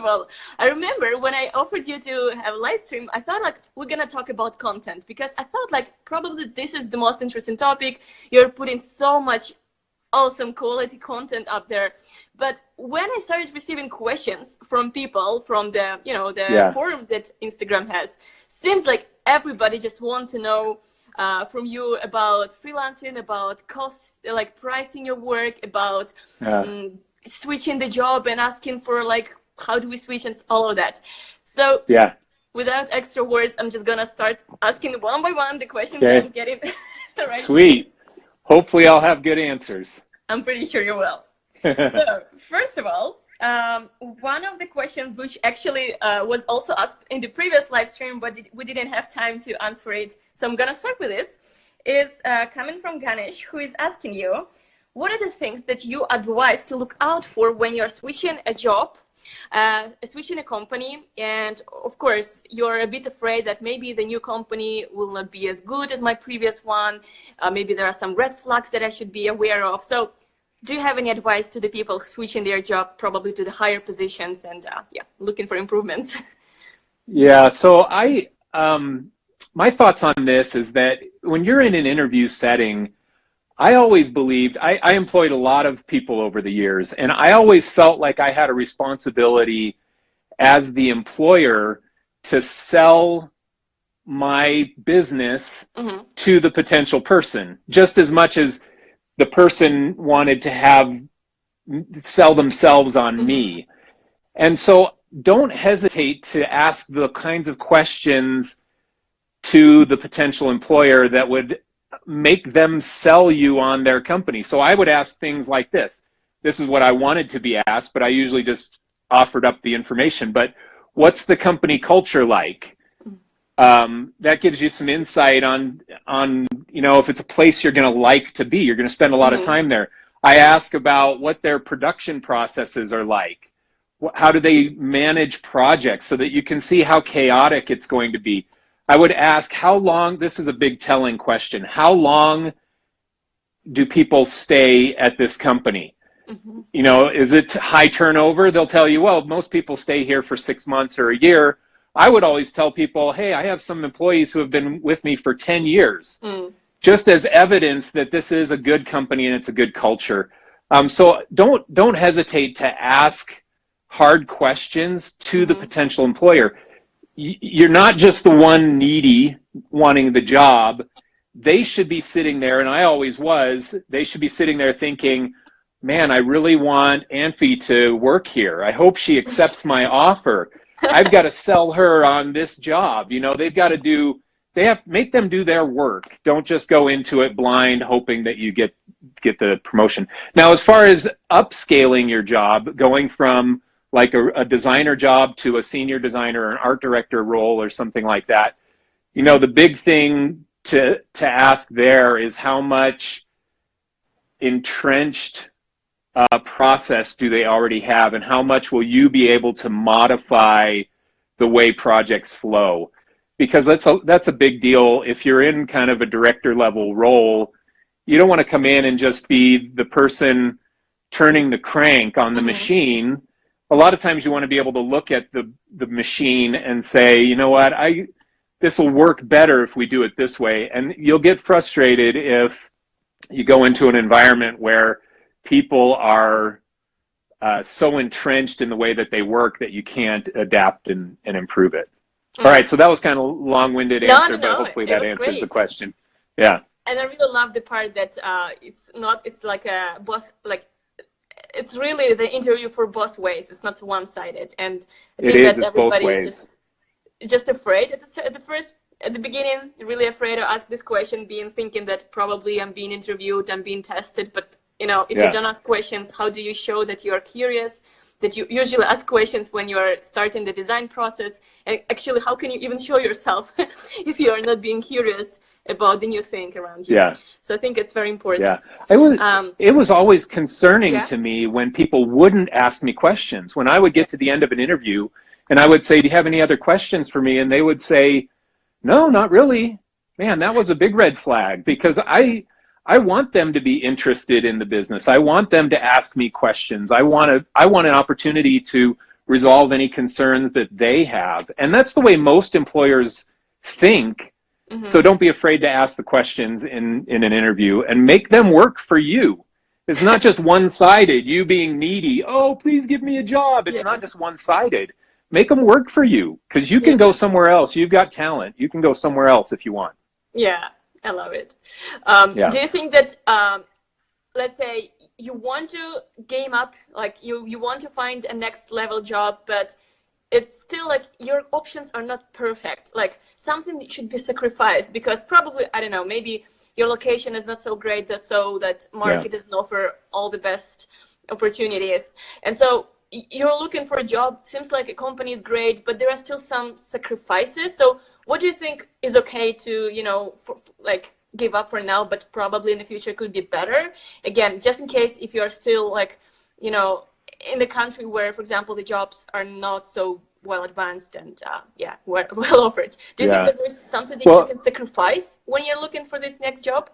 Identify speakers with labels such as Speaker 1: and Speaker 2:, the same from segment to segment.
Speaker 1: of all, I remember when I offered you to have a live stream, I thought like we're gonna talk about content, because I felt like probably this is the most interesting topic. You're putting so much awesome quality content up there. But when I started receiving questions from people from the, you know, the forum that Instagram has, seems like everybody just want to know from you about freelancing, about cost, like pricing your work, about switching the job and asking for like, how do we switch and all of that. So without extra words, I'm just gonna start asking one by one the questions that I'm getting. Right?
Speaker 2: Sweet. Hopefully I'll have good answers.
Speaker 1: I'm pretty sure you will. So first of all, one of the questions which actually was also asked in the previous live stream, but we didn't have time to answer it, so I'm gonna start with this, is coming from Ganesh, who is asking you, what are the things that you advise to look out for when you're switching a job, switching a company, and of course you're a bit afraid that maybe the new company will not be as good as my previous one, maybe there are some red flags that I should be aware of. So do you have any advice to the people switching their job probably to the higher positions and looking for improvements?
Speaker 2: Yeah, so my thoughts on this is that when you're in an interview setting, I always believed, I employed a lot of people over the years, and I always felt like I had a responsibility as the employer to sell my business to the potential person, just as much as the person wanted to sell themselves on me. And so don't hesitate to ask the kinds of questions to the potential employer that would make them sell you on their company. So I would ask things like this. This is what I wanted to be asked, but I usually just offered up the information. But what's the company culture like? That gives you some insight on, you know, if it's a place you're going to like to be, you're going to spend a lot of time there. I ask about what their production processes are like. How do they manage projects so that you can see how chaotic it's going to be? I would ask how long, this is a big telling question, how long do people stay at this company? You know, is it high turnover? They'll tell you, well, most people stay here for 6 months or a year. I would always tell people, hey, I have some employees who have been with me for 10 years, just as evidence that this is a good company and it's a good culture. So don't hesitate to ask hard questions to the potential employer. You're not just the one needy wanting the job. They should be sitting there, and I always was, they should be sitting there thinking, man, I really want Anfi to work here. I hope she accepts my offer. I've got to sell her on this job. You know, make them do their work. Don't just go into it blind hoping that you get the promotion. Now, as far as upscaling your job, going from like a designer job to a senior designer or an art director role or something like that, you know, the big thing to ask there is how much entrenched process do they already have, and how much will you be able to modify the way projects flow? Because that's a big deal. If you're in kind of a director level role, you don't want to come in and just be the person turning the crank on the machine. A lot of times you want to be able to look at the machine and say, you know what, this will work better if we do it this way. And you'll get frustrated if you go into an environment where people are so entrenched in the way that they work that you can't adapt and improve it. All right, so that was kind of a long-winded answer, but hopefully that answers the question. Yeah.
Speaker 1: And I really love the part that it's like a boss, like it's really the interview for both ways. It's not one-sided, and I think that everybody is just afraid at the beginning, really afraid to ask this question, thinking that probably I'm being interviewed, I'm being tested. But you know, if you don't ask questions, how do you show that you are curious? That you usually ask questions when you are starting the design process. And actually, how can you even show yourself if you are not being curious about the new thing around you? Yeah. So I think it's very important.
Speaker 2: Yeah. It was always concerning to me when people wouldn't ask me questions. When I would get to the end of an interview and I would say, do you have any other questions for me? And they would say, no, not really. Man, that was a big red flag, because I want them to be interested in the business. I want them to ask me questions. I want an opportunity to resolve any concerns that they have. And that's the way most employers think.
Speaker 1: Mm-hmm.
Speaker 2: So don't be afraid to ask the questions in an interview and make them work for you. It's not just one-sided, you being needy. Oh, please give me a job. It's not just one-sided. Make them work for you, because you can go somewhere else. You've got talent. You can go somewhere else if you want.
Speaker 1: Yeah, I love it. Do you think that, let's say you want to game up, like you want to find a next level job, but it's still like your options are not perfect. Like something should be sacrificed because probably, I don't know, maybe your location is not so great, that market doesn't offer all the best opportunities. And so you're looking for a job, seems like a company is great, but there are still some sacrifices. So what do you think is okay to, like give up for now, but probably in the future could be better? Again, just in case if you're still like, in the country where, for example, the jobs are not so well advanced and well offered. Do you think that there's something that you can sacrifice when you're looking for this next job?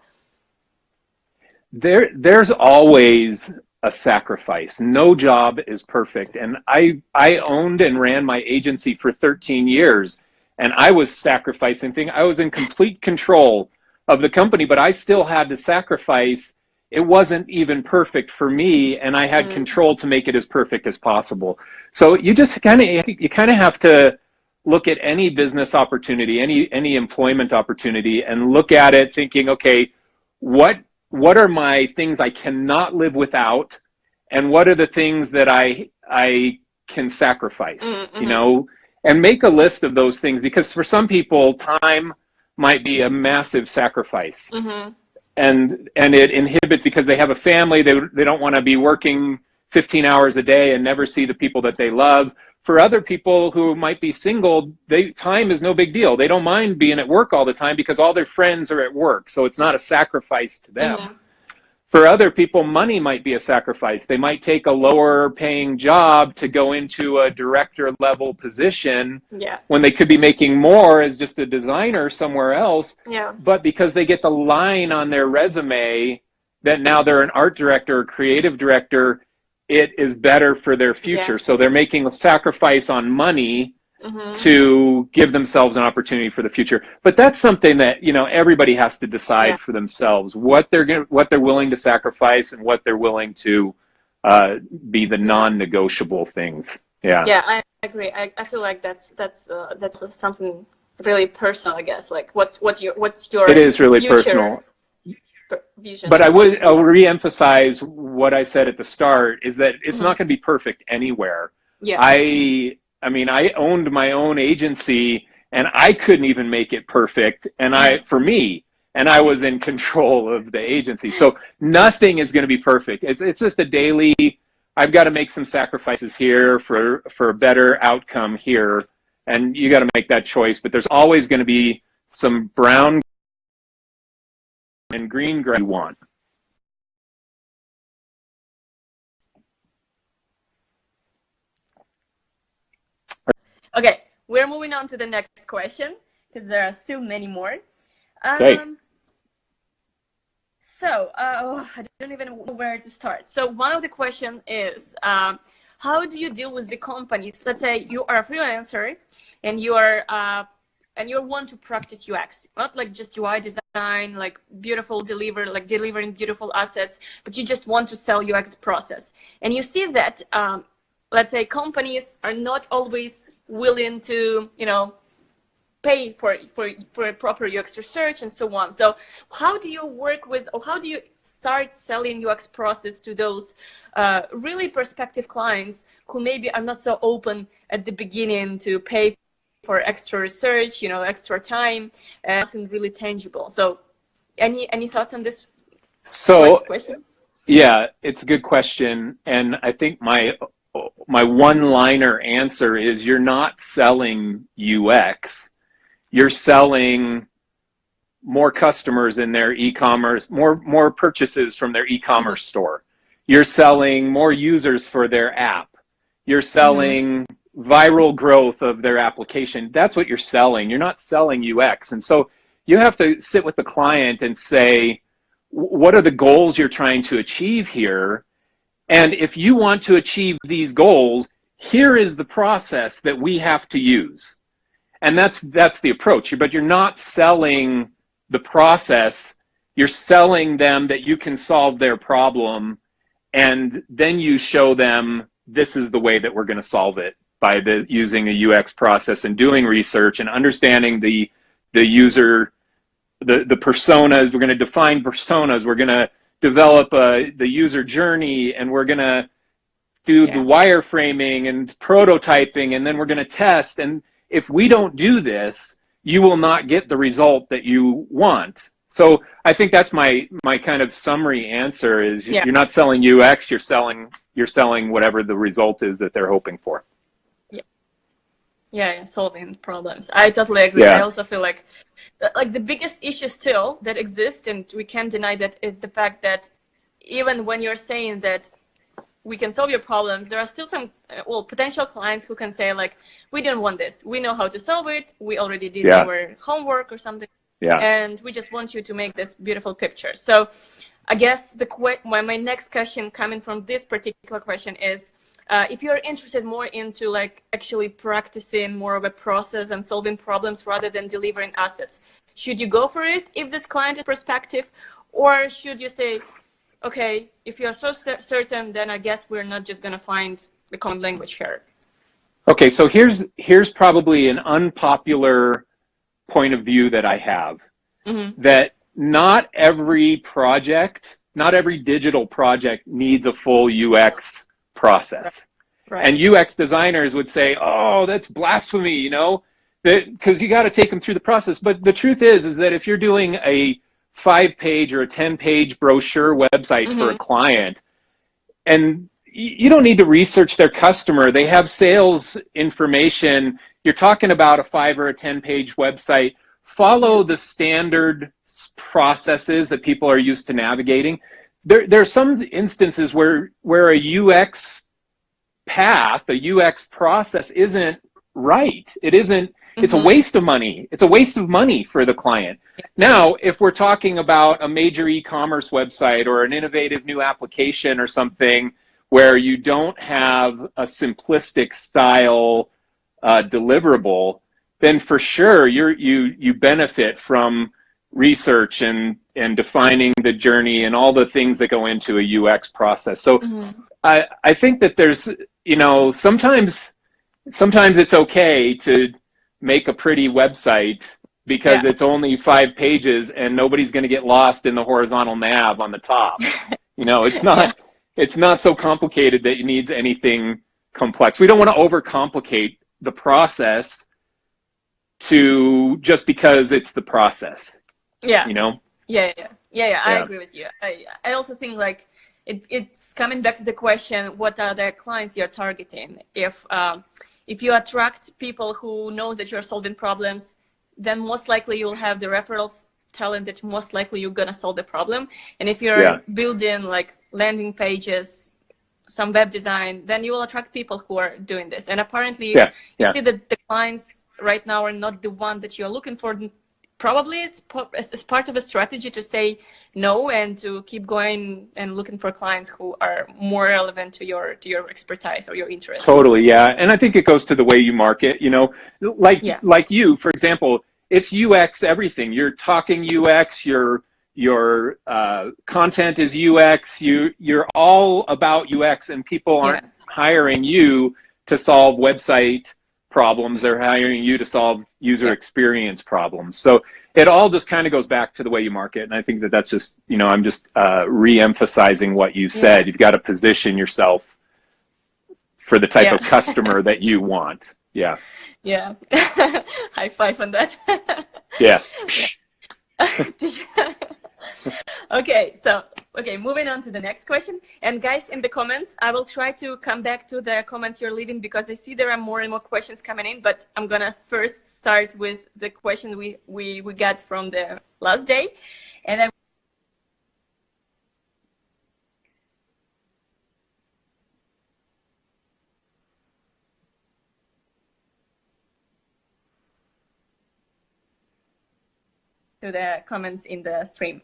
Speaker 2: There's always a sacrifice. No job is perfect. And I owned and ran my agency for 13 years, and I was sacrificing things. I was in complete control of the company, but I still had to sacrifice. It wasn't even perfect for me, and I had control to make it as perfect as possible. So you just kind of have to look at any business opportunity, any employment opportunity, and look at it thinking, okay, what are my things I cannot live without, and what are the things that I can sacrifice, and make a list of those things, because for some people, time might be a massive sacrifice. And it inhibits, because they have a family, they don't want to be working 15 hours a day and never see the people that they love. For other people who might be single, time is no big deal. They don't mind being at work all the time because all their friends are at work, so it's not a sacrifice to them. For other people, money might be a sacrifice. They might take a lower paying job to go into a director level position when they could be making more as just a designer somewhere else. But because they get the line on their resume that now they're an art director or creative director, it is better for their future. So they're making a sacrifice on money to give themselves an opportunity for the future. But that's something that, everybody has to decide for themselves, what they're willing to sacrifice and what they're willing to be the non-negotiable things.
Speaker 1: Yeah, I agree. I feel like that's something really personal, I guess. Like what's your
Speaker 2: It is really personal.
Speaker 1: Vision.
Speaker 2: But I'll re-emphasize what I said at the start, is that it's not going to be perfect anywhere. I mean, I owned my own agency, and I couldn't even make it perfect. And I was in control of the agency. So nothing is going to be perfect. It's just a daily, I've got to make some sacrifices here for a better outcome here. And you got to make that choice. But there's always going to be some brown and green grass you want.
Speaker 1: Okay, we're moving on to the next question because there are still many more. So I don't even know where to start. So one of the questions is, how do you deal with the companies? Let's say you are a freelancer and you want to practice UX, not like just UI design, like delivering beautiful assets, but you just want to sell UX process. And you see that, let's say companies are not always willing to, pay for a proper UX research and so on. So how do you work with, or how do you start selling UX process to those really prospective clients who maybe are not so open at the beginning to pay for extra research, extra time, something really tangible? So any thoughts on this question?
Speaker 2: Yeah, it's a good question. And I think my one-liner answer is, you're not selling UX. You're selling more customers in their e-commerce, more purchases from their e-commerce store. You're selling more users for their app. You're selling viral growth of their application. That's what you're selling. You're not selling UX. And so you have to sit with the client and say, what are the goals you're trying to achieve here? And if you want to achieve these goals, here is the process that we have to use. And that's the approach. But you're not selling the process. You're selling them that you can solve their problem, and then you show them this is the way that we're going to solve it by using a UX process and doing research and understanding the user, the personas. We're going to define personas. We're going to develop the user journey, and we're going to do the wireframing and prototyping, and then we're going to test. And if we don't do this, you will not get the result that you want. So I think that's my kind of summary answer is you're not selling UX, you're selling whatever the result is that they're hoping for.
Speaker 1: Yeah, solving problems. I totally agree. I also feel like the biggest issue still that exists, and we can't deny that, is the fact that even when you're saying that we can solve your problems, there are still some potential clients who can say like, we don't want this. We know how to solve it. We already did our homework or something. And we just want you to make this beautiful picture. So I guess my next question coming from this particular question is, if you're interested more into like actually practicing more of a process and solving problems rather than delivering assets, should you go for it if this client is prospective, or should you say, okay, if you're so certain, then I guess we're not just going to find the common language here?
Speaker 2: Okay, so here's probably an unpopular point of view that I have, that not every project, not every digital project needs a full UX process. Right. And UX designers would say, oh, that's blasphemy, you know, because you got to take them through the process. But the truth is that if you're doing a 5-page or a 10-page brochure website for a client, and you don't need to research their customer, they have sales information, you're talking about a 5 or a 10-page website, follow the standard processes that people are used to navigating. There are some instances where a UX path, a UX process isn't right. It isn't, it's a waste of money. It's a waste of money for the client. Now, if we're talking about a major e-commerce website or an innovative new application or something where you don't have a simplistic style deliverable, then for sure you benefit from research and defining the journey and all the things that go into a UX process. So I think that there's, you know, sometimes it's okay to make a pretty website because it's only 5 pages and nobody's going to get lost in the horizontal nav on the top. You know, it's not so complicated that it needs anything complex. We don't want to overcomplicate the process to just because it's the process. You know?
Speaker 1: I agree with you. I also think like it's coming back to the question, what are the clients you're targeting? If you attract people who know that you're solving problems, then most likely you'll have the referrals telling that most likely you're going to solve the problem. And if you're building like landing pages, some web design, then you will attract people who are doing this. And apparently you see that the clients right now are not the one that you're looking for. Probably it's part of a strategy to say no and to keep going and looking for clients who are more relevant to your expertise or your interests.
Speaker 2: Totally, yeah. And I think it goes to the way you market, you know, like you, for example, it's UX everything. You're talking UX, your content is UX, you're all about UX, and people aren't hiring you to solve website problems. They're hiring you to solve user experience problems. So it all just kind of goes back to the way you market. And I think that that's just, you know, I'm just re-emphasizing what you said. You've got to position yourself for the type of customer that you want. Yeah.
Speaker 1: High five on that. Okay, moving on to the next question. And guys, in the comments, I will try to come back to the comments you're leaving because I see there are more and more questions coming in, but I'm gonna first start with the question we got from the last day. And then to the comments in the stream.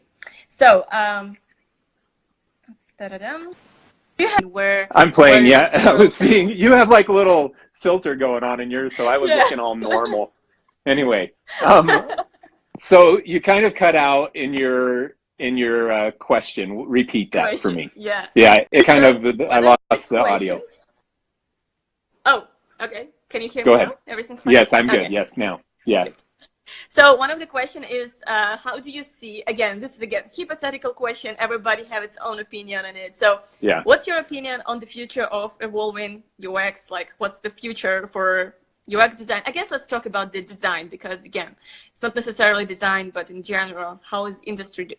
Speaker 1: So, You have
Speaker 2: I'm
Speaker 1: where
Speaker 2: playing, yeah.
Speaker 1: this
Speaker 2: I was
Speaker 1: world.
Speaker 2: seeing you have like a little filter going on in yours, so I was
Speaker 1: Yeah.
Speaker 2: looking all normal. Anyway, so you kind of cut out in your question. Repeat that for
Speaker 1: Question.
Speaker 2: me.
Speaker 1: Yeah.
Speaker 2: Yeah, it kind
Speaker 1: So
Speaker 2: of I
Speaker 1: one of the
Speaker 2: lost the audio.
Speaker 1: questions. Oh, okay. Can you hear
Speaker 2: Go
Speaker 1: me
Speaker 2: ahead.
Speaker 1: now? Everything's fine?
Speaker 2: Yes, I'm good.
Speaker 1: Okay.
Speaker 2: Yes, now. Yeah.
Speaker 1: Good. So one of the question is, how do you see, again, this is again, hypothetical question. Everybody have its own opinion on it. So
Speaker 2: Yeah.
Speaker 1: what's your opinion on the future of evolving UX? Like what's the future for UX design? I guess let's talk about the design because again, it's not necessarily design, but in general, how is industry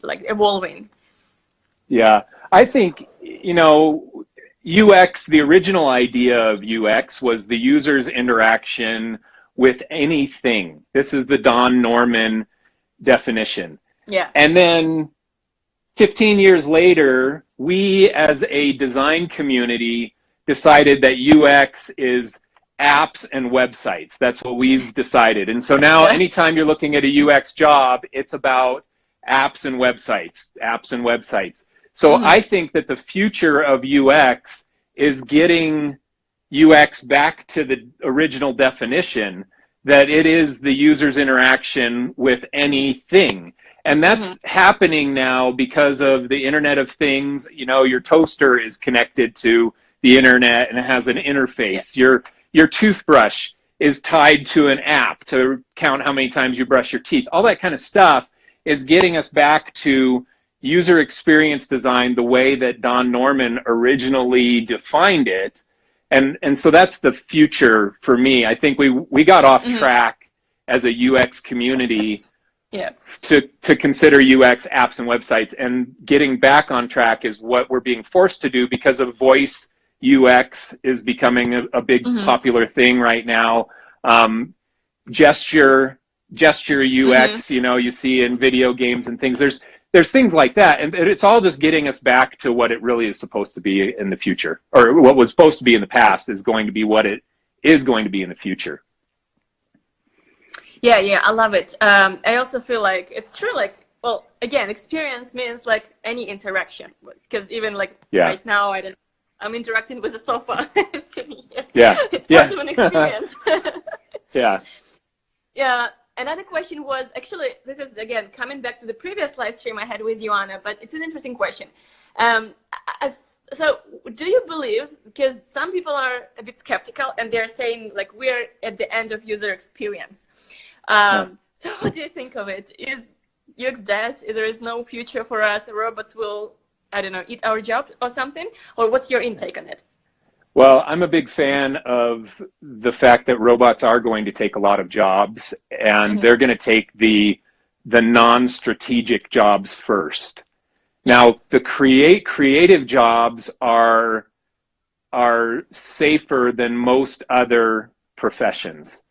Speaker 1: like evolving?
Speaker 2: Yeah. I think, UX, the original idea of UX was the user's interaction with anything. This is the Don Norman definition.
Speaker 1: Yeah.
Speaker 2: And then 15 years later, we as a design community decided that UX is apps and websites. That's what we've decided. And so now
Speaker 1: Yeah.
Speaker 2: anytime you're looking at a UX job, it's about apps and websites, apps and websites. So
Speaker 1: Mm-hmm.
Speaker 2: I think that the future of UX is getting UX back to the original definition that it is the user's interaction with anything. And that's happening now because of the Internet of Things. Your toaster is connected to the internet and it has an interface.
Speaker 1: Yeah.
Speaker 2: Your toothbrush is tied to an app to count how many times you brush your teeth. All that kind of stuff is getting us back to user experience design the way that Don Norman originally defined it. And so that's the future for me. I think we got off track as a UX community
Speaker 1: Yeah.
Speaker 2: to consider UX apps and websites, and getting back on track is what we're being forced to do because of voice UX is becoming a big popular thing right now. Gesture UX, you see in video games and things. There's things like that, and it's all just getting us back to what it really is supposed to be in the future, or what was supposed to be in the past is going to be what it is going to be in the future.
Speaker 1: Yeah, I love it. I also feel like it's true. Like, well, again, experience means like any interaction. Because even like right now, I'm interacting with a sofa.
Speaker 2: Yeah,
Speaker 1: it's part of an experience.
Speaker 2: Yeah.
Speaker 1: Yeah. Another question was actually, this is again coming back to the previous live stream I had with Joanna, but it's an interesting question. So do you believe, because some people are a bit skeptical and they're saying like we're at the end of user experience. So what do you think of it? Is UX dead? There is no future for us? Robots will, I don't know, eat our job or something? Or what's your intake on it?
Speaker 2: Well, I'm a big fan of the fact that robots are going to take a lot of jobs, and they're going to take the non-strategic jobs first. Now, the creative jobs are safer than most other professions.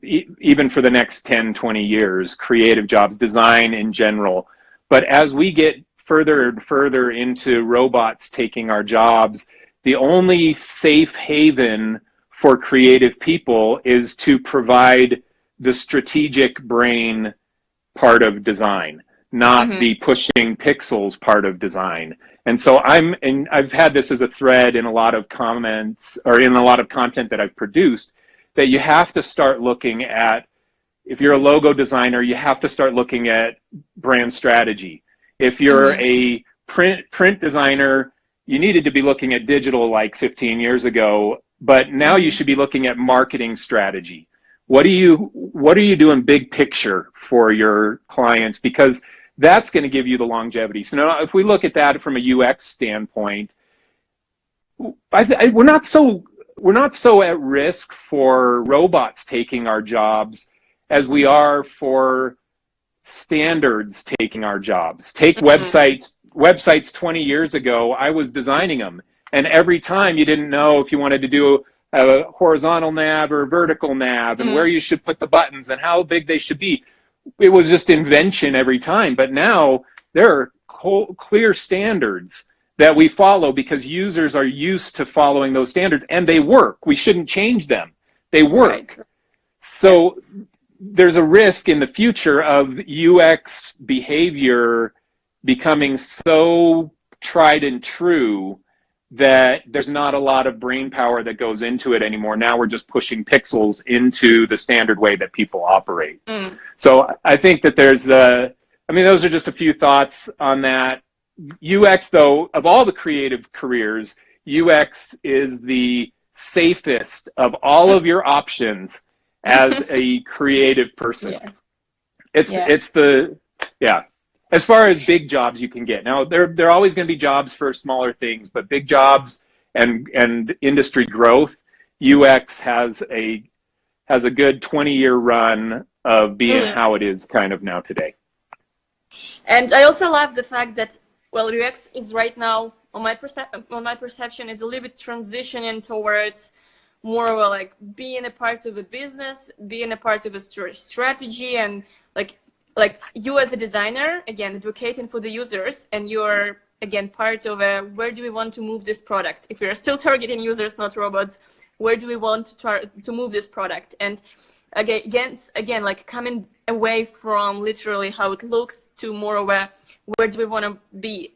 Speaker 2: Even for the next 10, 20 years, creative jobs, design in general. But as we get further and further into robots taking our jobs, the only safe haven for creative people is to provide the strategic brain part of design, not the pushing pixels part of design. And so I've had this as a thread in a lot of comments or in a lot of content that I've produced, that you have to start looking at, if you're a logo designer, you have to start looking at brand strategy. If you're a print designer, you needed to be looking at digital like 15 years ago, but now you should be looking at marketing strategy. What are you doing big picture for your clients? Because that's going to give you the longevity. So now if we look at that from a UX standpoint, we're not so at risk for robots taking our jobs as we are for standards taking our jobs. Take websites 20 years ago, I was designing them, and every time you didn't know if you wanted to do a horizontal nav or a vertical nav and where you should put the buttons and how big they should be. It was just invention every time. But now there are clear standards that we follow because users are used to following those standards, and they work. We shouldn't change them. They work. Right. So there's a risk in the future of UX behavior becoming so tried and true that there's not a lot of brain power that goes into it anymore. Now we're just pushing pixels into the standard way that people operate. So I think that there's those are just a few thoughts on that. UX, though, of all the creative careers, UX is the safest of all of your options as a creative person. It's the as far as big jobs you can get. Now there are always going to be jobs for smaller things, but big jobs and industry growth, UX has a good 20-year run of being how it is kind of now today.
Speaker 1: And I also love the fact that, well, UX is right now, on my perception, is a little bit transitioning towards more of a, like, being a part of a business, being a part of a strategy, and like you as a designer, again, advocating for the users, and you're, again, part of where do we want to move this product? If we are still targeting users, not robots, where do we want to move this product? And again, like coming away from literally how it looks to more of where do we want to be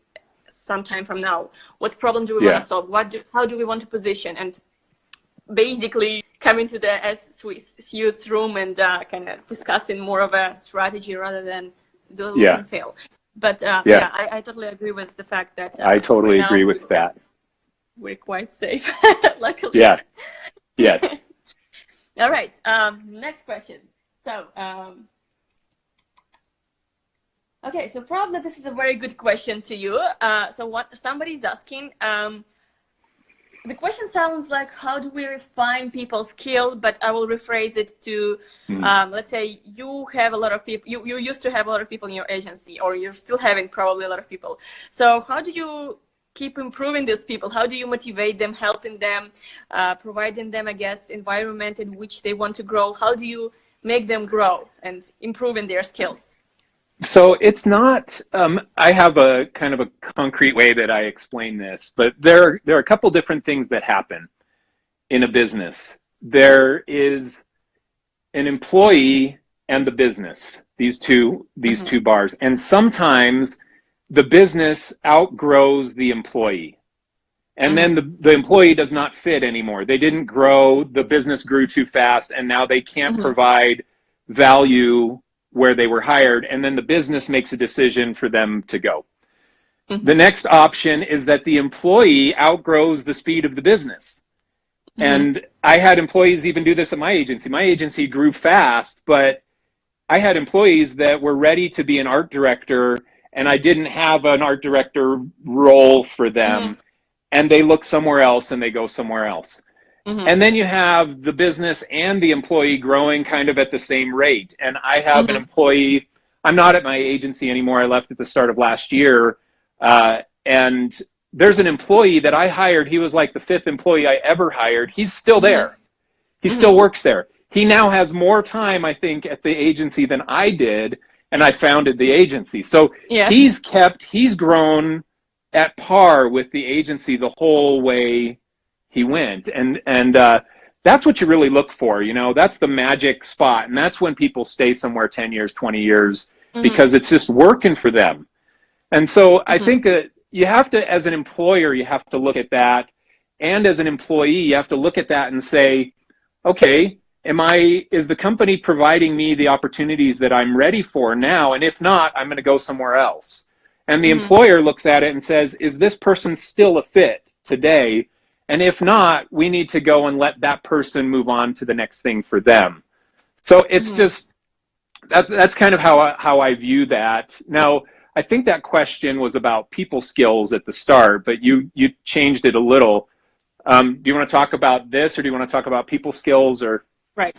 Speaker 1: sometime from now? What problem do we want to solve? How do we want to position? And basically coming to the suits room and kind of discussing more of a strategy rather than the look and feel. But I totally agree with the fact that
Speaker 2: I totally agree with that.
Speaker 1: We're quite safe, luckily.
Speaker 2: Yeah. Yes.
Speaker 1: All right. Next question. So, okay. So probably this is a very good question to you. So what somebody's asking. The question sounds like, how do we refine people's skill? But I will rephrase it to, let's say you have a lot of people, you used to have a lot of people in your agency, or you're still having probably a lot of people. So how do you keep improving these people? How do you motivate them, helping them, providing them, I guess, environment in which they want to grow? How do you make them grow and improve in their skills?
Speaker 2: So it's not, I have a kind of a concrete way that I explain this, but there are a couple different things that happen in a business. There is an employee and the business, these two bars. And sometimes the business outgrows the employee. And then the employee does not fit anymore. They didn't grow, the business grew too fast, and now they can't provide value where they were hired, and then the business makes a decision for them to go. The next option is that the employee outgrows the speed of the business. And I had employees even do this at my agency. My agency grew fast, but I had employees that were ready to be an art director, and I didn't have an art director role for them, and they look somewhere else and they go somewhere else. And then you have the business and the employee growing kind of at the same rate. And I have an employee, I'm not at my agency anymore. I left at the start of last year. And there's an employee that I hired. He was like the 5th employee I ever hired. He's still there. He still works there. He now has more time, I think, at the agency than I did. And I founded the agency. So he's grown at par with the agency the whole way he went, and that's what you really look for, you know. That's the magic spot, and that's when people stay somewhere 10 years, 20 years, because it's just working for them. And so I think that you have to, as an employer, you have to look at that, and as an employee, you have to look at that and say, okay, is the company providing me the opportunities that I'm ready for now? And if not, I'm going to go somewhere else. And the employer looks at it and says, is this person still a fit today? And if not, we need to go and let that person move on to the next thing for them. So it's just, that's kind of how I view that. Now, I think that question was about people skills at the start, but you changed it a little. Do you want to talk about this, or do you want to talk about people skills, or?
Speaker 1: Right.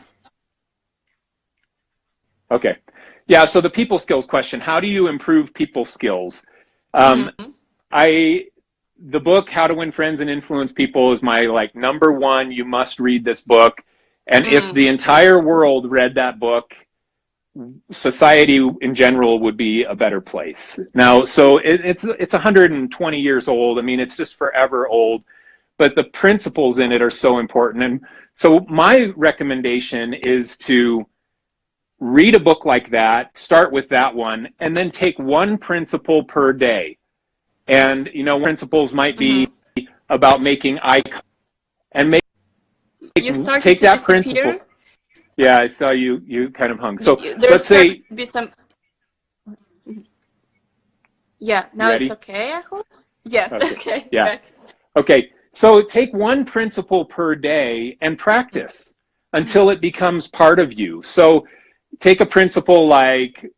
Speaker 2: Okay. Yeah, so the people skills question, how do you improve people skills? The book, How to Win Friends and Influence People, is my number one, you must read this book. And if the entire world read that book, society in general would be a better place. Now, so it's 120 years old. I mean, it's just forever old, but the principles in it are so important. And so my recommendation is to read a book like that, start with that one, and then take one principle per day. And, principles might be about making eye contact and
Speaker 1: You started
Speaker 2: take
Speaker 1: to
Speaker 2: that principle.
Speaker 1: disappear.
Speaker 2: Yeah, I saw you kind of hung. So
Speaker 1: There
Speaker 2: let's
Speaker 1: started
Speaker 2: say,
Speaker 1: to be some. Yeah,
Speaker 2: you
Speaker 1: now it's
Speaker 2: ready?
Speaker 1: okay, I hope. Yes,
Speaker 2: Okay.
Speaker 1: okay,
Speaker 2: Yeah.
Speaker 1: back.
Speaker 2: Okay. So take one principle per day and practice until it becomes part of you. So take a principle like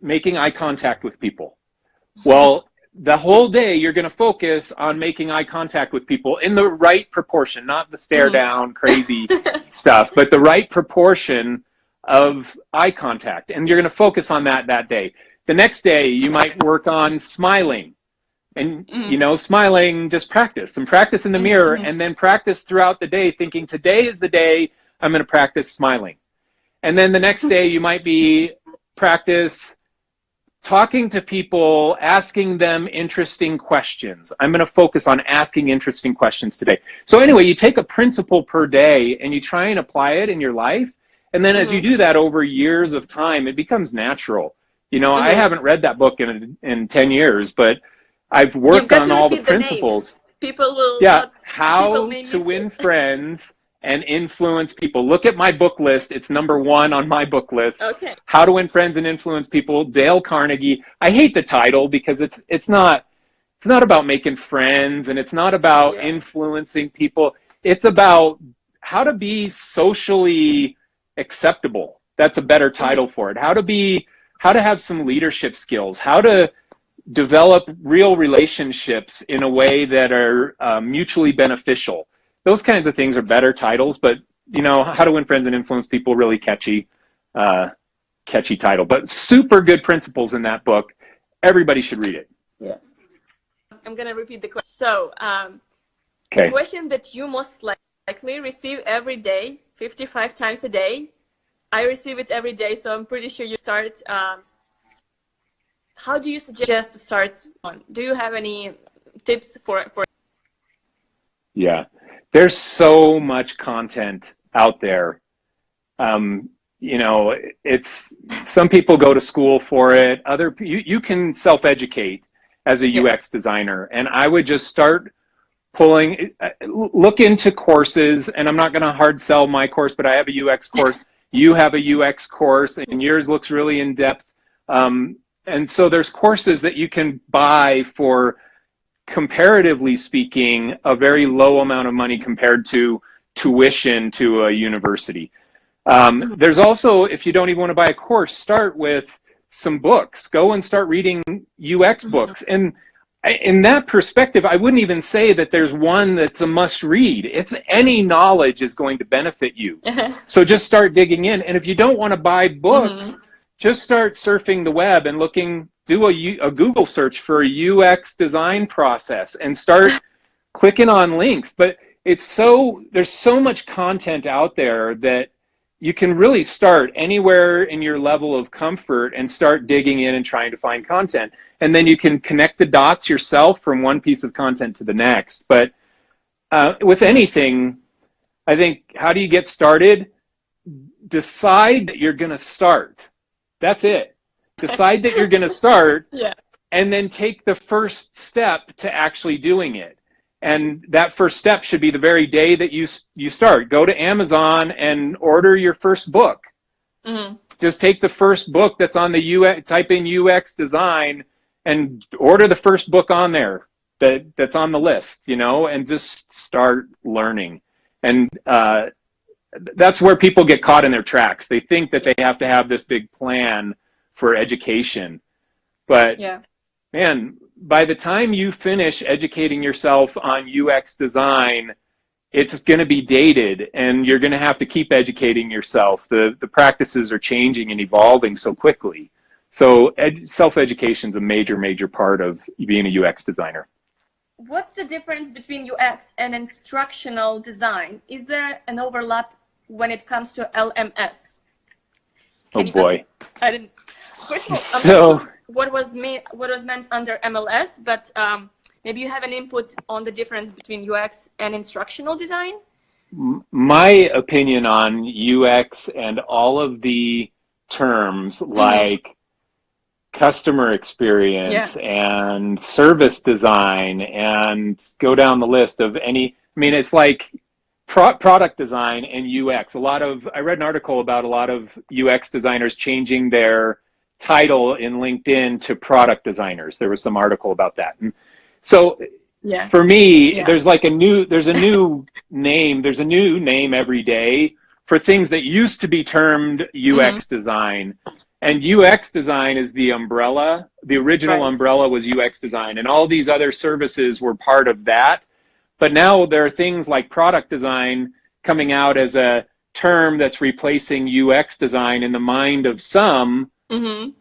Speaker 2: making eye contact with people. Well, the whole day you're going to focus on making eye contact with people in the right proportion, not the stare down crazy stuff, but the right proportion of eye contact. And you're going to focus on that day. The next day you might work on smiling. And, smiling, just practice and practice in the mirror, and then practice throughout the day thinking today is the day I'm going to practice smiling. And then the next day you might be practice talking to people, asking them interesting questions. I'm going to focus on asking interesting questions today. So anyway, you take a principle per day and you try and apply it in your life. And then as you do that over years of time, it becomes natural. I haven't read that book in 10 years, but I've
Speaker 1: You've
Speaker 2: worked
Speaker 1: got
Speaker 2: on
Speaker 1: to
Speaker 2: all the
Speaker 1: repeat the name.
Speaker 2: principles.
Speaker 1: People will
Speaker 2: Yeah,
Speaker 1: not. People
Speaker 2: how
Speaker 1: may
Speaker 2: to
Speaker 1: miss
Speaker 2: win
Speaker 1: it.
Speaker 2: friends and influence people. Look at my book list. It's number 1 on my book list.
Speaker 1: Okay.
Speaker 2: How to Win Friends and Influence People, Dale Carnegie. I hate the title because it's not about making friends, and it's not about influencing people. It's about how to be socially acceptable. That's a better title for it. How to have some leadership skills, how to develop real relationships in a way that are mutually beneficial. Those kinds of things are better titles, but How to Win Friends and Influence People, really catchy title, but super good principles in that book. Everybody should read it.
Speaker 1: Yeah. I'm gonna repeat the question. So,
Speaker 2: okay.
Speaker 1: Question that you most likely receive every day, 55 times a day. I receive it every day, so I'm pretty sure you start. How do you suggest to start on? Do you have any tips for?
Speaker 2: Yeah, there's so much content out there. It's some people go to school for it. You can self-educate as a UX designer, and I would just start look into courses. And I'm not going to hard sell my course, but I have a UX course. You have a UX course, and yours looks really in depth. And so there's courses that you can buy for, comparatively speaking, a very low amount of money compared to tuition to a university. There's also, if you don't even want to buy a course, start with some books. Go and start reading UX books. And in that perspective, I wouldn't even say that there's one that's a must read. It's any knowledge is going to benefit you. So just start digging in. And if you don't want to buy books, just start surfing the web and do a Google search for a UX design process and start clicking on links. But there's so much content out there that you can really start anywhere in your level of comfort and start digging in and trying to find content. And then you can connect the dots yourself from one piece of content to the next. But with anything, I think, how do you get started? Decide that you're going to start. That's it. Decide that you're going to start, and then take the first step to actually doing it. And that first step should be the very day that you start. Go to Amazon and order your first book. Just take the first book that's on the UX, type in UX design, and order the first book on there that's on the list, and just start learning. And that's where people get caught in their tracks. They think that they have to have this big plan for education. But man, by the time you finish educating yourself on UX design, it's going to be dated, and you're going to have to keep educating yourself. The practices are changing and evolving so quickly. So self-education is a major part of being a UX designer.
Speaker 1: What's the difference between UX and instructional design? Is there an overlap when it comes to LMS?
Speaker 2: Oh boy.
Speaker 1: I didn't. First of all, I'm not sure what was meant under MLS, but maybe you have an input on the difference between UX and instructional design?
Speaker 2: My opinion on UX and all of the terms like customer experience and service design, and go down the list of any, I mean, it's like product design and UX. I read an article about a lot of UX designers changing their title in LinkedIn to product designers. There was some article about that. And so for me, there's a new name every day for things that used to be termed UX design. And UX design is the umbrella. The original umbrella was UX design, and all these other services were part of that. But now there are things like product design coming out as a term that's replacing UX design in the mind of some.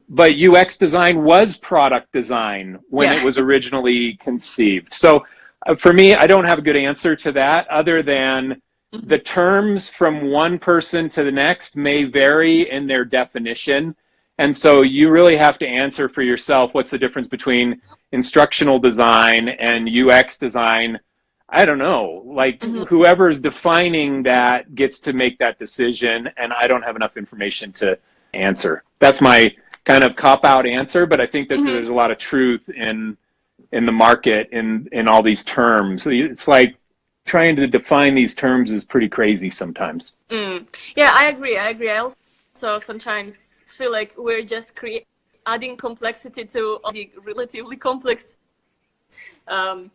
Speaker 2: But UX design was product design when it was originally conceived. So for me, I don't have a good answer to that, other than the terms from one person to the next may vary in their definition. And so you really have to answer for yourself, what's the difference between instructional design and UX design? I don't know. Like, whoever's defining that gets to make that decision, and I don't have enough information to answer. That's my kind of cop-out answer, but I think that there's a lot of truth in the market in all these terms. It's like trying to define these terms is pretty crazy sometimes.
Speaker 1: Yeah, I agree. I also sometimes feel like we're just adding complexity to all the relatively complex and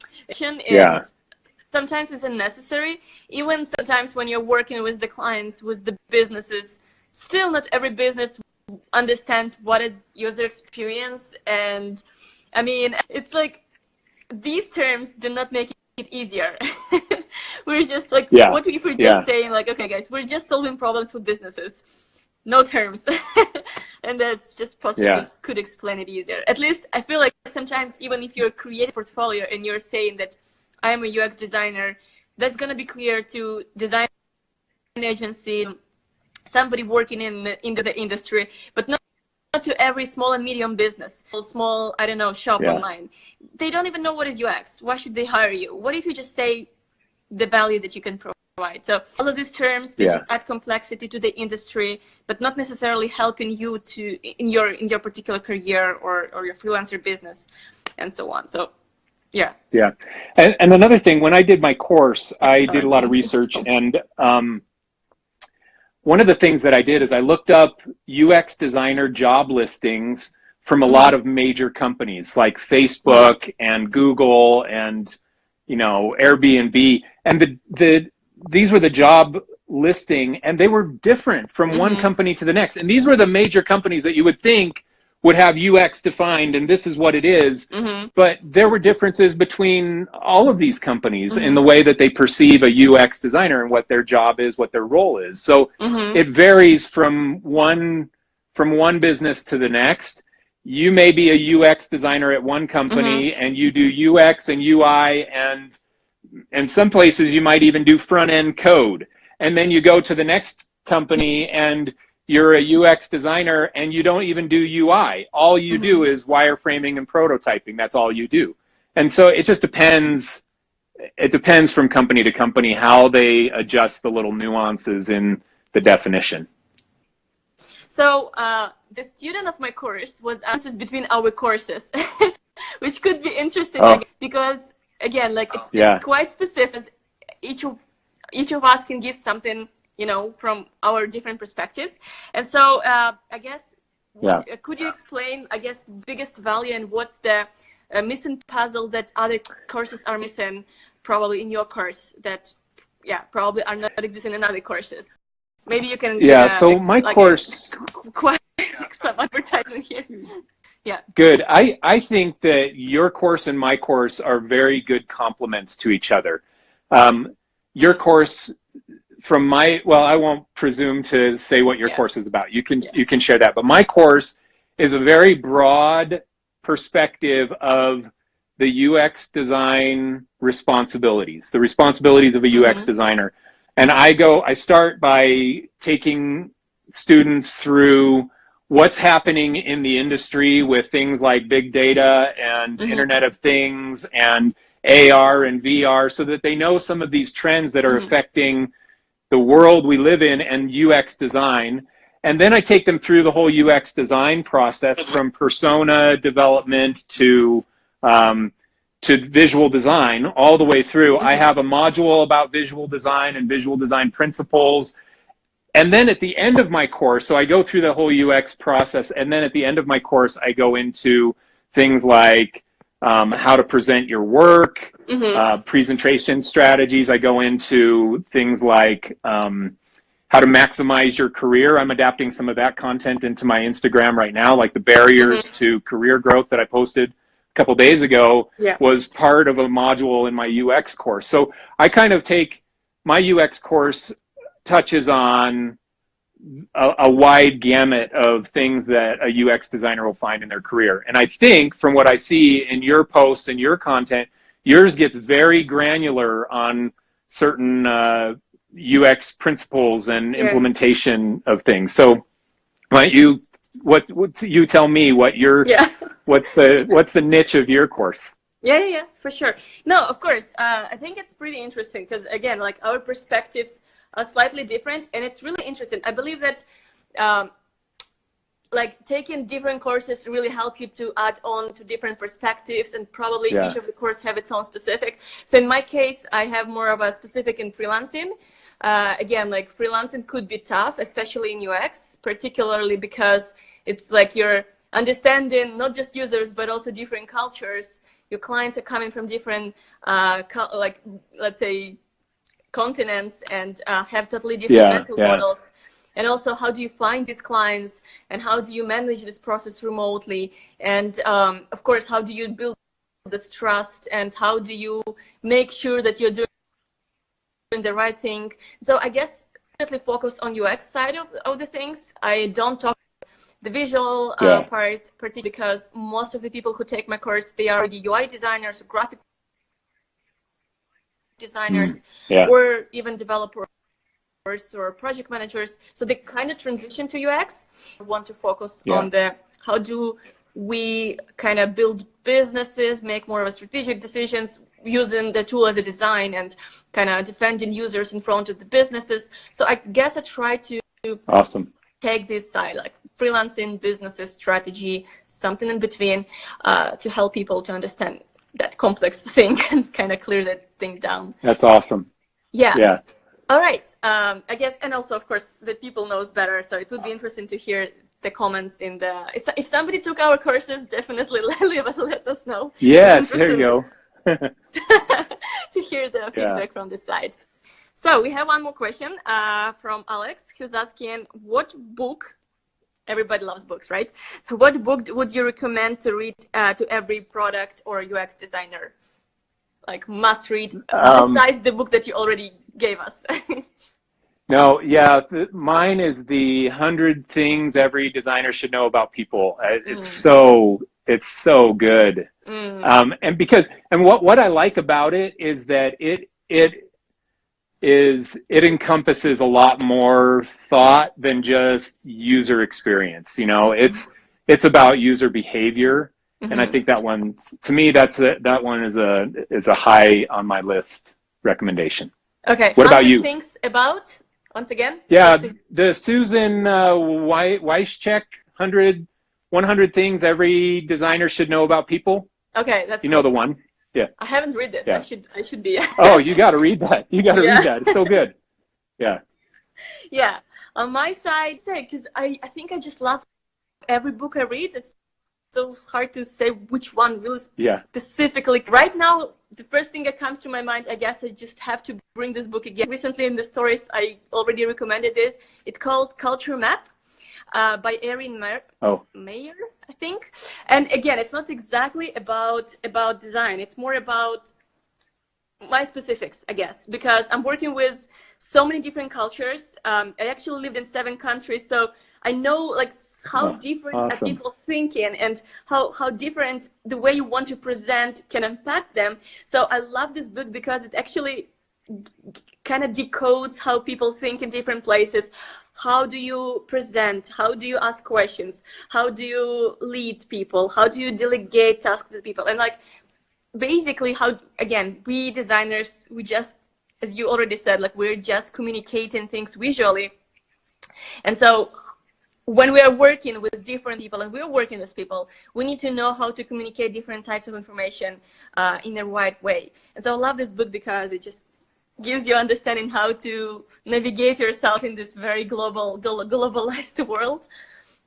Speaker 1: sometimes it's unnecessary. Even sometimes when you're working with the clients, with the businesses, still not every business understands what is user experience. And I mean, it's like these terms do not make it easier. We're just like, what if we're just saying like, okay guys, we're just solving problems for businesses, no terms. And that's just possibly could explain it easier. At least I feel like sometimes even if you're creating a portfolio and you're saying that I am a UX designer, that's going to be clear to design agency, somebody working in the industry, but not to every small and medium business, small, I don't know, shop online. They don't even know what is UX. Why should they hire you? What if you just say the value that you can provide? So all of these terms, they just add complexity to the industry, but not necessarily helping you to in your particular career or your freelancer business and so on. So
Speaker 2: and another thing, when I did my course, I did a lot of research, and one of the things that I did is I looked up UX designer job listings from a lot of major companies like Facebook and Google and Airbnb, and these were the job listing, and they were different from one company to the next. And these were the major companies that you would think would have UX defined, and this is what it is. But there were differences between all of these companies in the way that they perceive a UX designer and what their job is, what their role is. So it varies from one business to the next. You may be a UX designer at one company and you do UX and UI, and some places you might even do front-end code. And then you go to the next company and you're a UX designer and you don't even do UI. All you do is wireframing and prototyping. That's all you do. And so it just depends. It depends from company to company how they adjust the little nuances in the definition.
Speaker 1: So the student of my course was answers between our courses, which could be interesting because again, like it's quite specific. Each of us can give something, from our different perspectives. And so I guess, could you explain, I guess, the biggest value and what's the missing puzzle that other courses are missing probably in your course that, probably are not existing in other courses? Maybe you can...
Speaker 2: so my course...
Speaker 1: Quite some advertising here.
Speaker 2: Good. I think that your course and my course are very good complements to each other. Your course, I won't presume to say what your course is about. You can share that. But my course is a very broad perspective of the UX design responsibilities, the responsibilities of a UX designer. And I start by taking students through what's happening in the industry with things like big data and Internet of Things and AR and VR, so that they know some of these trends that are affecting the world we live in and UX design. And then I take them through the whole UX design process, from persona development to visual design, all the way through. I have a module about visual design and visual design principles. And then at the end of my course, so I go through the whole UX process, and then at the end of my course, I go into things like how to present your work, presentation strategies. I go into things like how to maximize your career. I'm adapting some of that content into my Instagram right now, like the barriers to career growth that I posted a couple days ago was part of a module in my UX course. So I kind of take my UX course touches on a wide gamut of things that a UX designer will find in their career. And I think from what I see in your posts and your content, yours gets very granular on certain UX principles and implementation of things. So why don't you tell me what your what's the niche of your course?
Speaker 1: Yeah, for sure. No, of course. I think it's pretty interesting because, again, like, our perspectives are slightly different, and it's really interesting. I believe that like, taking different courses really help you to add on to different perspectives, and probably each of the courses have its own specific. So in my case, I have more of a specific in freelancing. Again, like, freelancing could be tough, especially in UX, particularly because it's like you're understanding not just users, but also different cultures. Your clients are coming from different, like, let's say, continents, and have totally different mental models. And also, how do you find these clients, and how do you manage this process remotely? And of course, how do you build this trust, and how do you make sure that you're doing the right thing? So I guess definitely focus on UX side of the things. I don't talk the visual part, particularly because most of the people who take my course, they are already UI designers, graphic designers, or even developers or project managers. So they kind of transition to UX. I want to focus on the how do we kind of build businesses, make more of a strategic decisions using the tool as a design, and kind of defending users in front of the businesses. So I guess I try to take this side, like freelancing, businesses, strategy, something in between, to help people to understand that complex thing and kind of clear that thing down.
Speaker 2: That's awesome.
Speaker 1: Yeah. All right. I guess, and also, of course, that people knows better. So it would be interesting to hear the comments in the. If somebody took our courses, definitely let us know.
Speaker 2: Yes, there you go.
Speaker 1: To hear the feedback from this side. So we have one more question from Alex, who's asking, what book? Everybody loves books, right? So what book would you recommend to read to every product or UX designer? Like, must read, besides the book that you already gave us.
Speaker 2: No, mine is the 100 Things Every Designer Should Know About People. It's so good. And what I like about it is that it encompasses a lot more thought than just user experience. You know, it's about user behavior. And I think that one, to me, that one is a high on my list recommendation.
Speaker 1: Okay.
Speaker 2: What about you?
Speaker 1: Things about, once again?
Speaker 2: Yeah, the Susan Weischek 100 Things Every Designer Should Know About People.
Speaker 1: Okay, that's
Speaker 2: you know the one. Yeah.
Speaker 1: I haven't read this. Yeah. I should be.
Speaker 2: Oh, you got to read that. You got to read that. It's so good. Yeah.
Speaker 1: Yeah. On my side, because I think I just love every book I read. It's so hard to say which one really specifically. Right now, the first thing that comes to my mind, I guess I just have to bring this book again. Recently in the stories, I already recommended it. It's called Culture Map by Erin Mayer, I think. And again, it's not exactly about design. It's more about my specifics, I guess, because I'm working with so many different cultures. I actually lived in 7 countries, so I know, like, how different are people thinking, and how different the way you want to present can impact them. So I love this book because it actually kind of decodes how people think in different places. How do you present? How do you ask questions? How do you lead people? How do you delegate tasks to people? And, like, basically how, again, we designers, we just, as you already said, like, we're just communicating things visually. And so when we are working with different people, and we're working with people, we need to know how to communicate different types of information in the right way. And so I love this book because it just gives you understanding how to navigate yourself in this very globalized world.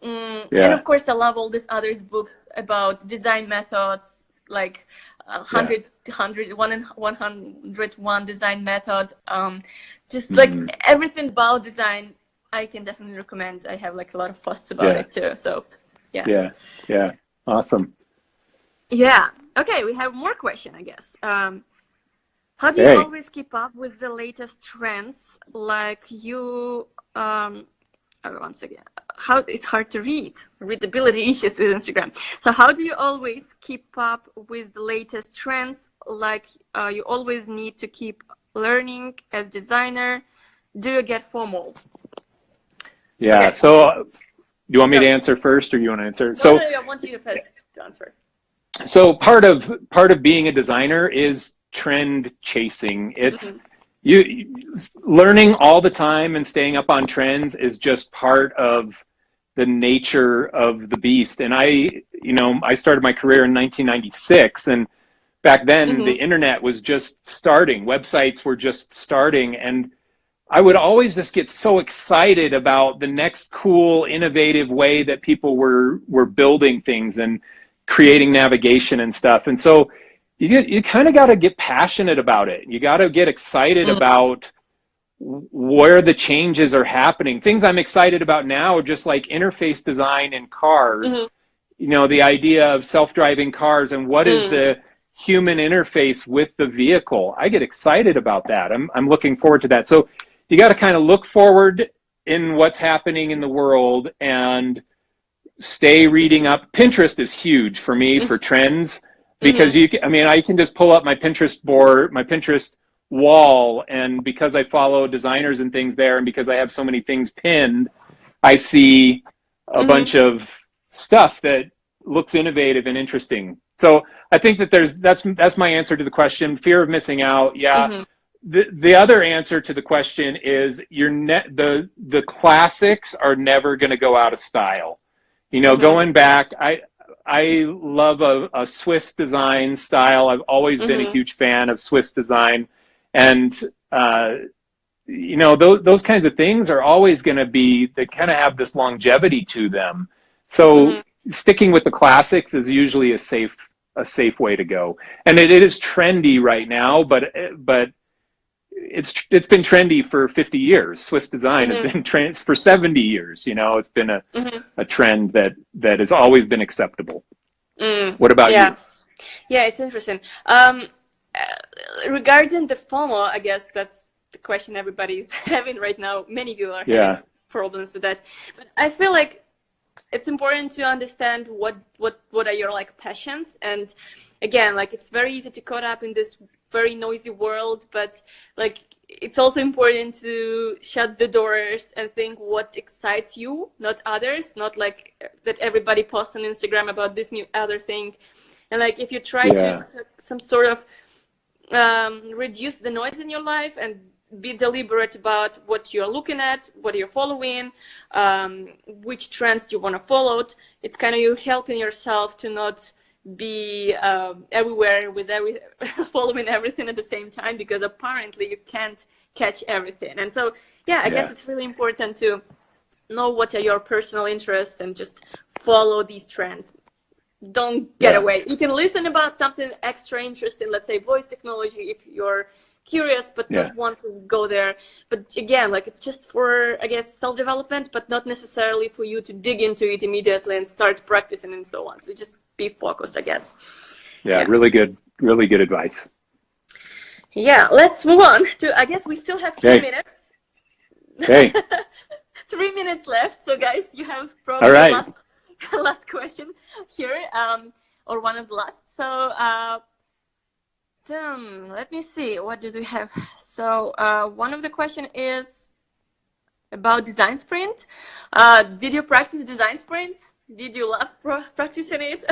Speaker 1: And of course, I love all these other books about design methods, like 101 design method. Just like everything about design, I can definitely recommend. I have like a lot of posts about it too. So, yeah.
Speaker 2: Yeah. Awesome.
Speaker 1: Yeah. Okay, we have more question, I guess. How do you always keep up with the latest trends? Like you, once again, how it's hard to readability issues with Instagram. So how do you always keep up with the latest trends? Like you always need to keep learning as designer. Do you get FOMO?
Speaker 2: Yeah.
Speaker 1: Okay.
Speaker 2: So, do you want me to answer first, or you want to answer?
Speaker 1: No, I want you to first to answer.
Speaker 2: So part of being a designer is trend chasing. It's you learning all the time and staying up on trends is just part of the nature of the beast. And I started my career in 1996, and back then the internet was just starting. Websites were just starting, and I would always just get so excited about the next cool, innovative way that people were building things and creating navigation and stuff. And so you kind of got to get passionate about it. You got to get excited about where the changes are happening. Things I'm excited about now are just like interface design in cars. The idea of self-driving cars and what is the human interface with the vehicle. I get excited about that. I'm looking forward to that. So you got to kind of look forward in what's happening in the world and stay reading up. Pinterest is huge for me for trends, because I can just pull up my Pinterest board, my Pinterest wall, and because I follow designers and things there, and because I have so many things pinned, I see a bunch of stuff that looks innovative and interesting. So I think that that's my answer to the question. Fear of missing out. Yeah. The other answer to the question is the classics are never going to go out of style. Going back, I love a Swiss design style. I've always been a huge fan of Swiss design, and those kinds of things are always going to be, they kind of have this longevity to them. So sticking with the classics is usually a safe way to go. And it is trendy right now, but it's been trendy for 50 years. Swiss design has been trends for 70 years. It's been a trend that has always been acceptable. What about you?
Speaker 1: Yeah, it's interesting. Regarding the FOMO, I guess that's the question everybody's having right now. Many people are having problems with that. But I feel like it's important to understand what are your like passions. And again, like it's very easy to caught up in this very noisy world, but like it's also important to shut the doors and think what excites you, not others, not like that everybody posts on Instagram about this new other thing. And like if you try to some sort of reduce the noise in your life and be deliberate about what you're looking at, what you're following, which trends you want to follow, it's kind of you helping yourself to not be everywhere with following everything at the same time, because apparently you can't catch everything. And so I guess it's really important to know what are your personal interests and just follow these trends. Don't get away. You can listen about something extra interesting, let's say voice technology, if you're curious but not want to go there. But again, like it's just for, I guess, self-development, but not necessarily for you to dig into it immediately and start practicing and so on. So just be focused, I guess.
Speaker 2: Really good advice.
Speaker 1: Let's move on to, I guess we still have 3 minutes.
Speaker 2: Okay.
Speaker 1: 3 minutes left. So guys, you have probably the last question here, or one of the last. So let me see, what do we have? So one of the question is about design sprint. Did you practice design sprints? Did you love practicing it?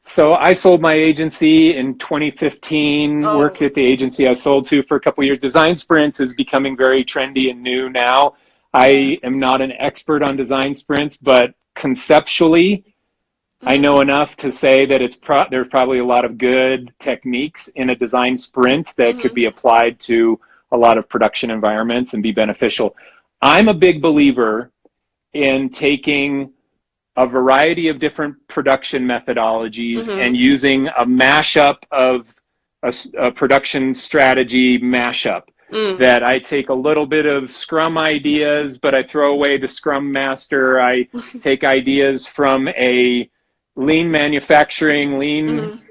Speaker 2: So I sold my agency in 2015, worked at the agency I sold to for a couple of years. Design sprints is becoming very trendy and new now. I am not an expert on design sprints, but conceptually, I know enough to say that there's probably a lot of good techniques in a design sprint that could be applied to a lot of production environments and be beneficial. I'm a big believer in taking a variety of different production methodologies and using a mashup of a production strategy mashup. That I take a little bit of Scrum ideas, but I throw away the Scrum Master. I take ideas from a lean manufacturing, lean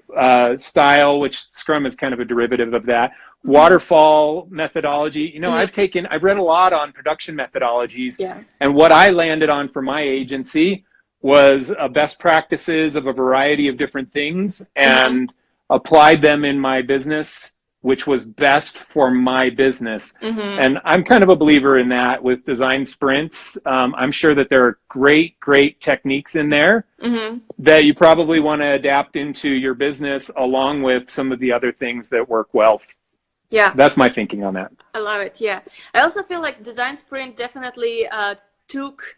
Speaker 2: style, which Scrum is kind of a derivative of that. Waterfall methodology. You know, I've read a lot on production methodologies, and what I landed on for my agency was best practices of a variety of different things and applied them in my business, which was best for my business. And I'm kind of a believer in that with design sprints. I'm sure that there are great techniques in there that you probably want to adapt into your business along with some of the other things that work well.
Speaker 1: Yeah.
Speaker 2: So that's my thinking on that.
Speaker 1: I love it. Yeah. I also feel like design sprint definitely took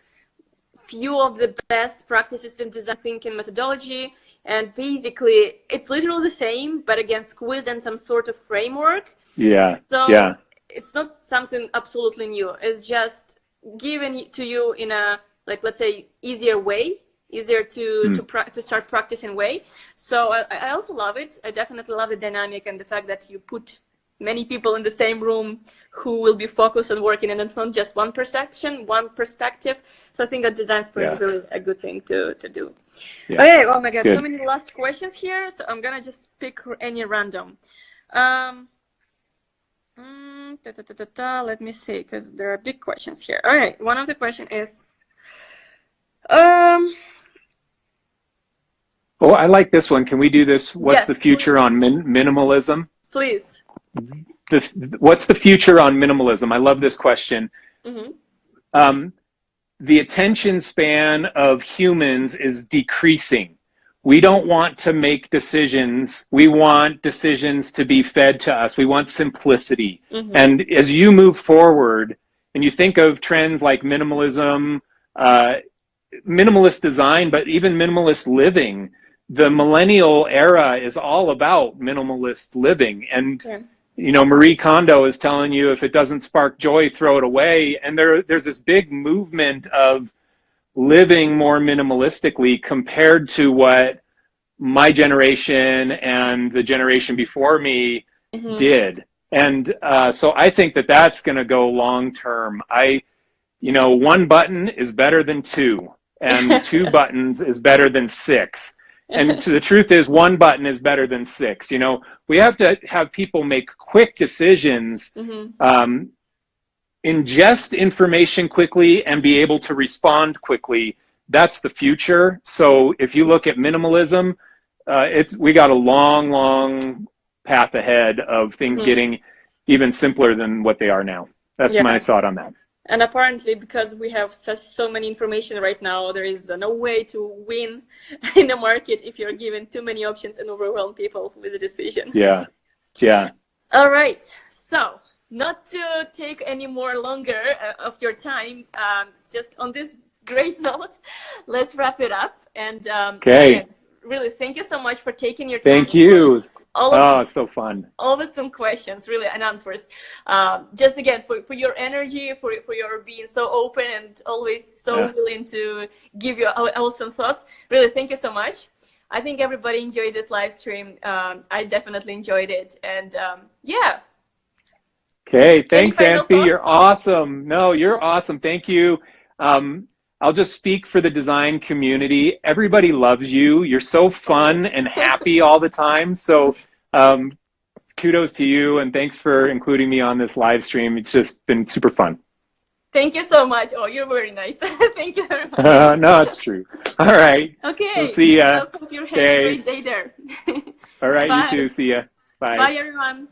Speaker 1: few of the best practices in design thinking methodology, and basically it's literally the same, but again squeezed in some sort of framework. So it's not something absolutely new. It's just given to you in a, like, let's say, easier way, easier to start practicing way. So I also love it. I definitely love the dynamic and the fact that you put many people in the same room who will be focused on working, and it's not just one perception, one perspective. So I think that design sprint is really a good thing to do. Okay, oh my God, so many last questions here. So I'm gonna just pick any random. Let me see, because there are big questions here. All right, one of the question is, oh,
Speaker 2: I like this one. Can we do this? What's the future on minimalism?
Speaker 1: Please.
Speaker 2: What's the future on minimalism? I love this question. The attention span of humans is decreasing. We don't want to make decisions. We want decisions to be fed to us. We want simplicity. And as you move forward and you think of trends like minimalism, minimalist design, but even minimalist living, the millennial era is all about minimalist living. And you know, Marie Kondo is telling you if it doesn't spark joy, throw it away. And there's this big movement of living more minimalistically compared to what my generation and the generation before me did. And so I think that that's going to go long term. You know, one button is better than two, and two buttons is better than six. And the truth is, one button is better than six. You know, we have to have people make quick decisions, ingest information quickly, and be able to respond quickly. That's the future. So if you look at minimalism, we got a long path ahead of things getting even simpler than what they are now. That's my thought on that.
Speaker 1: And apparently, because we have so many information right now, there is no way to win in the market if you're given too many options and overwhelm people with a decision.
Speaker 2: Yeah.
Speaker 1: All right. So, not to take any more longer of your time, just on this great note, let's wrap it up. And again, really, thank you so much for taking your time.
Speaker 2: Thank you. It's so fun.
Speaker 1: Always some questions, really, and answers. Just again, for your energy, for your being so open and always so willing to give your awesome thoughts. Really, thank you so much. I think everybody enjoyed this live stream. I definitely enjoyed it. And
Speaker 2: Okay, thanks, Anthony. You're awesome. No, you're awesome. Thank you. I'll just speak for the design community. Everybody loves you. You're so fun and happy all the time. So kudos to you, and thanks for including me on this live stream. It's just been super fun.
Speaker 1: Thank you so much. Oh, you're very nice. Thank you very much.
Speaker 2: No, it's true. All right.
Speaker 1: Okay.
Speaker 2: We'll see ya.
Speaker 1: Hope you have a great day there.
Speaker 2: All right,
Speaker 1: Bye.
Speaker 2: you too. See ya. Bye.
Speaker 1: Bye, everyone.